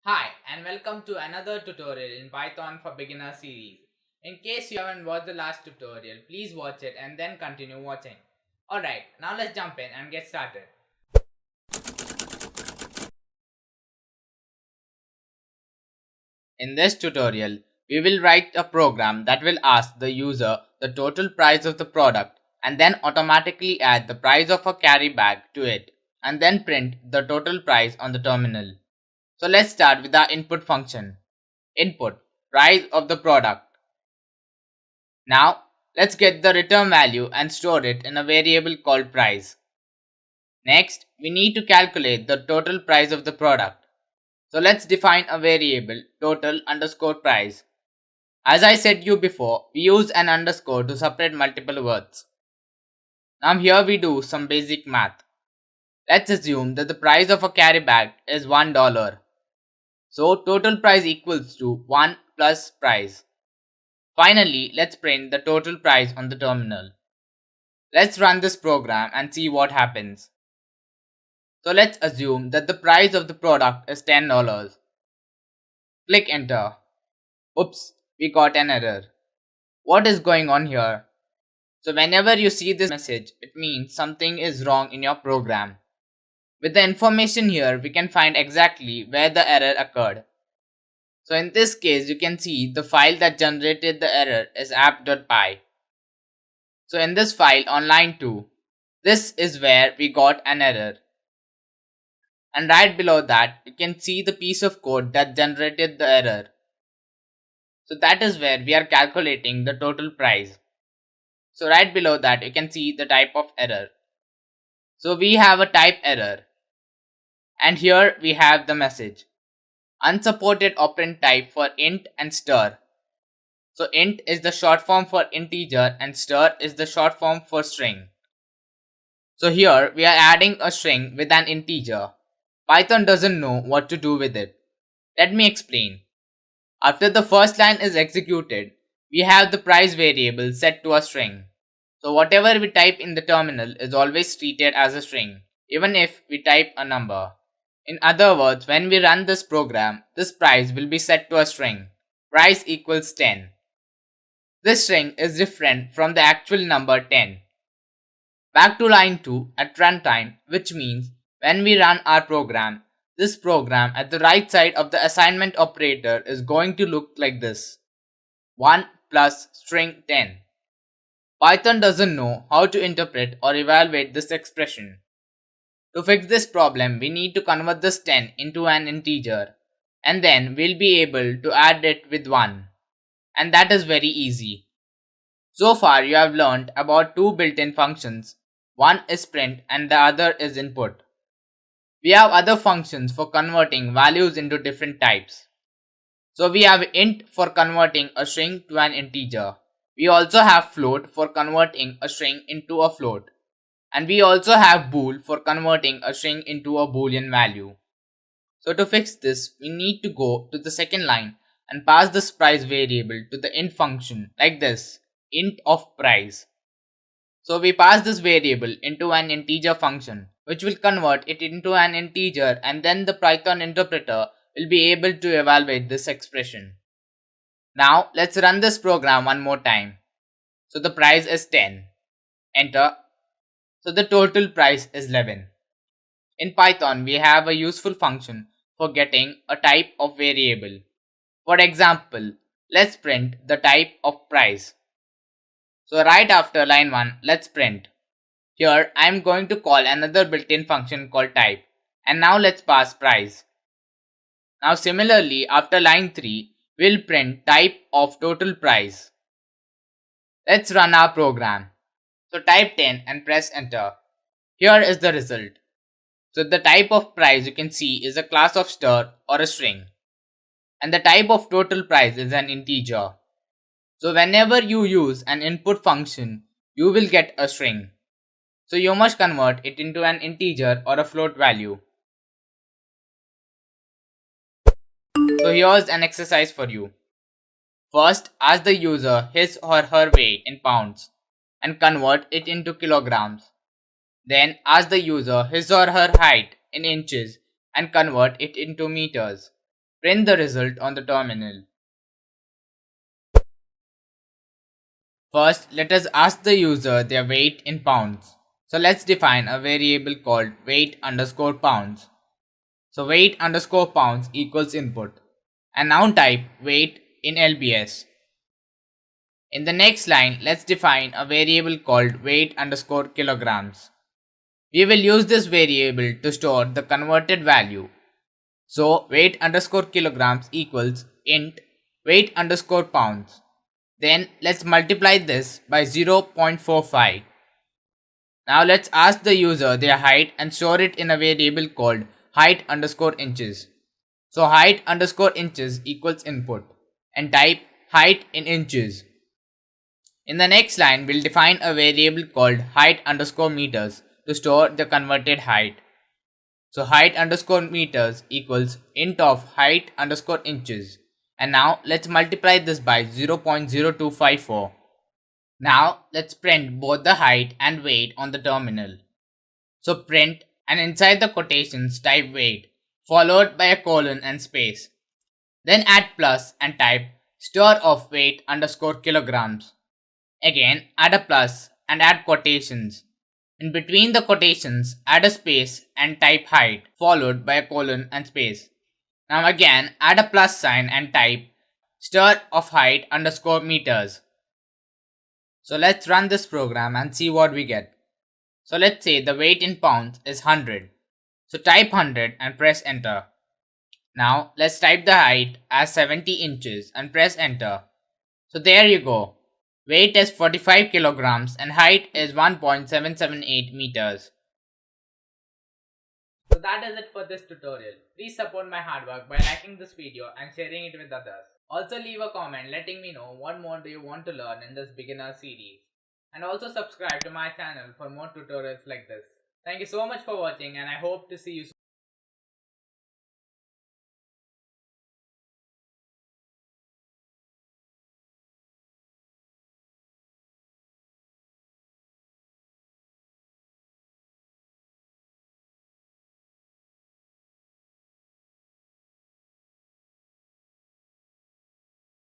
Hi and welcome to another tutorial in Python for Beginner series. In case you haven't watched the last tutorial, please watch it and then continue watching. Alright, now let's jump in and get started. In this tutorial, we will write a program that will ask the user the total price of the product and then automatically add the price of a carry bag to it and then print the total price on the terminal. So let's start with our input function. Input, price of the product. Now, let's get the return value and store it in a variable called price. Next, we need to calculate the total price of the product. So let's define a variable total underscore price. As I said you before, we use an underscore to separate multiple words. Now here we do some basic math. Let's assume that the price of a carry bag is $1. So total price equals to 1 plus price. Finally, let's print the total price on the terminal. Let's run this program and see what happens. So let's assume that the price of the product is $10. Click enter. Oops, we got an error. What is going on here? So whenever you see this message, it means something is wrong in your program. With the information here, we can find exactly where the error occurred. So in this case, you can see the file that generated the error is app.py. So in this file on line 2, this is where we got an error. And right below that, you can see the piece of code that generated the error. So that is where we are calculating the total price. So right below that, you can see the type of error. So we have a type error. And here we have the message. Unsupported operand type for int and stir. So int is the short form for integer and stir is the short form for string. So here we are adding a string with an integer. Python doesn't know what to do with it. Let me explain. After the first line is executed, we have the price variable set to a string. So whatever we type in the terminal is always treated as a string, even if we type a number. In other words, when we run this program, this price will be set to a string. Price equals 10. This string is different from the actual number 10. Back to line 2 at runtime, which means when we run our program, this program at the right side of the assignment operator is going to look like this. 1 plus string 10. Python doesn't know how to interpret or evaluate this expression. To fix this problem, we need to convert this 10 into an integer, and then we'll be able to add it with 1. And that is very easy. So far you have learned about two built-in functions. One is print and the other is input. We have other functions for converting values into different types. So we have int for converting a string to an integer. We also have float for converting a string into a float. And we also have bool for converting a string into a boolean value. So to fix this, we need to go to the second line and pass this price variable to the int function like this, int of price. So we pass this variable into an integer function, which will convert it into an integer, and then the Python interpreter will be able to evaluate this expression. Now let's run this program one more time. So the price is 10. Enter. So the total price is 11. In Python, we have a useful function for getting a type of variable. For example, let's print the type of price. So right after line 1, let's print. Here I am going to call another built-in function called type. And now let's pass price. Now similarly, after line 3, we'll print type of total price. Let's run our program. So type 10 and press enter. Here is the result. So the type of price you can see is a class of stir or a string. And the type of total price is an integer. So whenever you use an input function, you will get a string. So you must convert it into an integer or a float value. So here's an exercise for you. First, ask the user his or her weight in pounds and convert it into kilograms. Then ask the user his or her height in inches and convert it into meters. Print the result on the terminal. First, let us ask the user their weight in pounds. So let's define a variable called weight underscore pounds. So weight underscore pounds equals input. And now type weight in lbs. In the next line, let's define a variable called weight underscore kilograms. We will use this variable to store the converted value. So weight underscore kilograms equals int weight underscore pounds. Then let's multiply this by 0.45. Now let's ask the user their height and store it in a variable called height underscore inches. So height underscore inches equals input and type height in inches. In the next line, we'll define a variable called height underscore meters to store the converted height. So height underscore meters equals int of height underscore inches. And now let's multiply this by 0.0254. Now let's print both the height and weight on the terminal. So print and inside the quotations type weight followed by a colon and space. Then add plus and type store of weight underscore kilograms. Again add a plus and add quotations. In between the quotations add a space and type height followed by a colon and space. Now again add a plus sign and type stir of height underscore meters. So let's run this program and see what we get. So let's say the weight in pounds is 100. So type 100 and press enter. Now let's type the height as 70 inches and press enter. So there you go. Weight is 45 kilograms and height is 1.778 meters. So that is it for this tutorial. Please support my hard work by liking this video and sharing it with others. Also leave a comment letting me know what more do you want to learn in this beginner series. And also subscribe to my channel for more tutorials like this. Thank you so much for watching and I hope to see you soon.